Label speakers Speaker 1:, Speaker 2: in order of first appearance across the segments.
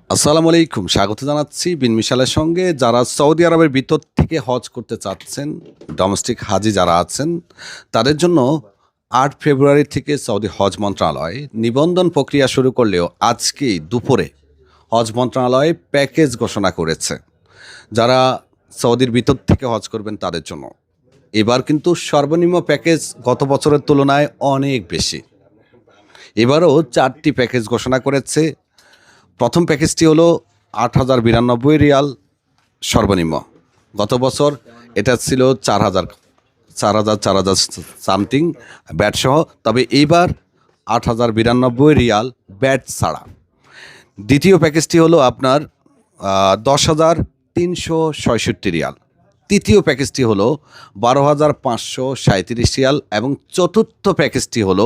Speaker 1: আসসালামু আলাইকুম, স্বাগত জানাচ্ছি বিন মিশালের সঙ্গে। যারা সৌদি আরবের ভিতর থেকে হজ করতে চাচ্ছেন, ডোমেস্টিক হাজি যারা আছেন, তাদের জন্য 8 ফেব্রুয়ারি থেকে সৌদি হজ মন্ত্রণালয় নিবন্ধন প্রক্রিয়া শুরু করলেও আজকেই দুপুরে হজ মন্ত্রণালয় প্যাকেজ ঘোষণা করেছে যারা সৌদির ভিতর থেকে হজ করবেন তাদের জন্য। এবার কিন্তু সর্বনিম্ন প্যাকেজ গত বছরের তুলনায় অনেক বেশি। এবারও 4টি প্যাকেজ ঘোষণা করেছে। প্রথম প্যাকেজটি হলো 8,092 রিয়াল সর্বনিম্ন। গত বছর এটা ছিল 4,000 সামথিং ব্যাট সহ। তবে এইবার 8,092 রিয়াল ব্যাট ছাড়া। দ্বিতীয় প্যাকেজটি হলো আপনার 10,367 রিয়াল। তৃতীয় প্যাকেজটি হলো 12,537 রিয়াল এবং চতুর্থ প্যাকেজটি হলো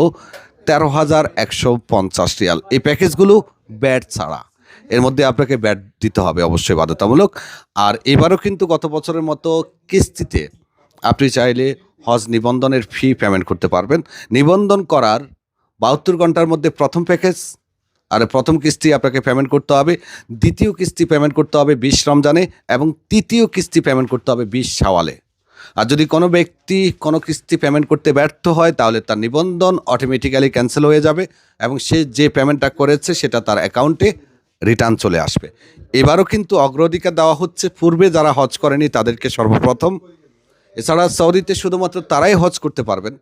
Speaker 1: 13,150 রিয়াল। এই প্যাকেজগুলো ব্যাট ছাড়া। এর মধ্যে আপনাকে ব্যাট দিতে হবে, অবশ্যই বাধ্যতামূলক। আর এবারও কিন্তু গত বছরের মতো কিস্তিতে আপনি চাইলে হজ নিবন্ধনের ফি পেমেন্ট করতে পারবেন। নিবন্ধন করার 72 ঘন্টার মধ্যে প্রথম প্যাকেজ আর প্রথম কিস্তি আপনাকে পেমেন্ট করতে হবে, দ্বিতীয় কিস্তি পেমেন্ট করতে হবে 20 রমজানে এবং তৃতীয় কিস্তি পেমেন্ট করতে হবে 20 শাওয়ালে। আর যদি কোনো ব্যক্তি কোনো কিস্তি পেমেন্ট করতে ব্যর্থ হয় তাহলে তার নিবন্ধন অটোমেটিক্যালি ক্যান্সেল হয়ে যাবে এবং সে যে পেমেন্টটা করেছে সেটা তার অ্যাকাউন্টে রিটার্ন চলে আসবে। এবারও কিন্তু অগ্রাধিকার দেওয়া হচ্ছে পূর্বে যারা হজ করেনি তাদেরকে সর্বপ্রথম। এছাড়া সৌদিতে শুধুমাত্র তারাই হজ করতে পারবেন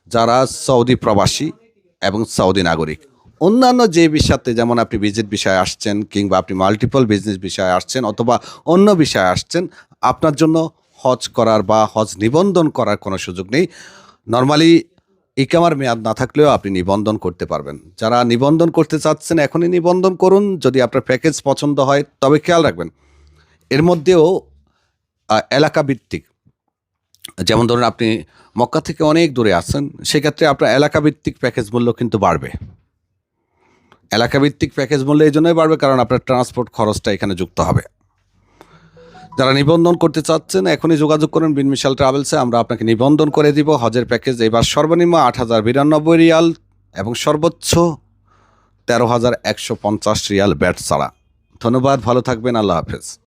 Speaker 1: যারা সৌদি প্রবাসী এবং সৌদি নাগরিক। অন্যান্য যে বিষয়তে, যেমন আপনি ভিজিট বিষয়ে আসছেন কিংবা আপনি মাল্টিপল বিজনেস বিষয়ে আসছেন অথবা অন্য বিষয়ে আসছেন, আপনার জন্য হজ করার বা হজ নিবন্ধন করার কোনো সুযোগ নেই। নর্মালি ইকামার মেয়াদ না থাকলেও আপনি নিবন্ধন করতে পারবেন। যারা নিবন্ধন করতে চাচ্ছেন এখনই নিবন্ধন করুন। যদি আপনার প্যাকেজ পছন্দ হয় তবে খেয়াল রাখবেন এর মধ্যেও এলাকা ভিত্তিক, যেমন ধরুন আপনি মক্কা থেকে অনেক দূরে আছেন, সেক্ষেত্রে আপনার এলাকা ভিত্তিক প্যাকেজ মূল্য কিন্তু বাড়বে। এলাকা ভিত্তিক প্যাকেজ মূল্য এই জন্যই বাড়বে কারণ আপনার ট্রান্সপোর্ট খরচটা এখানে যুক্ত হবে। যারা নিবন্ধন করতে চাচ্ছেন এখনই যোগাযোগ করুন বিন মিশাল ট্রাভেলসে। আমরা আপনাকে নিবন্ধন করে দিব। হজের প্যাকেজ এবার সর্বনিম্ন 8,092 রিয়াল এবং সর্বোচ্চ 13,150 রিয়াল ব্যাট ছাড়া। ধন্যবাদ, ভালো থাকবেন, আল্লাহ হাফেজ।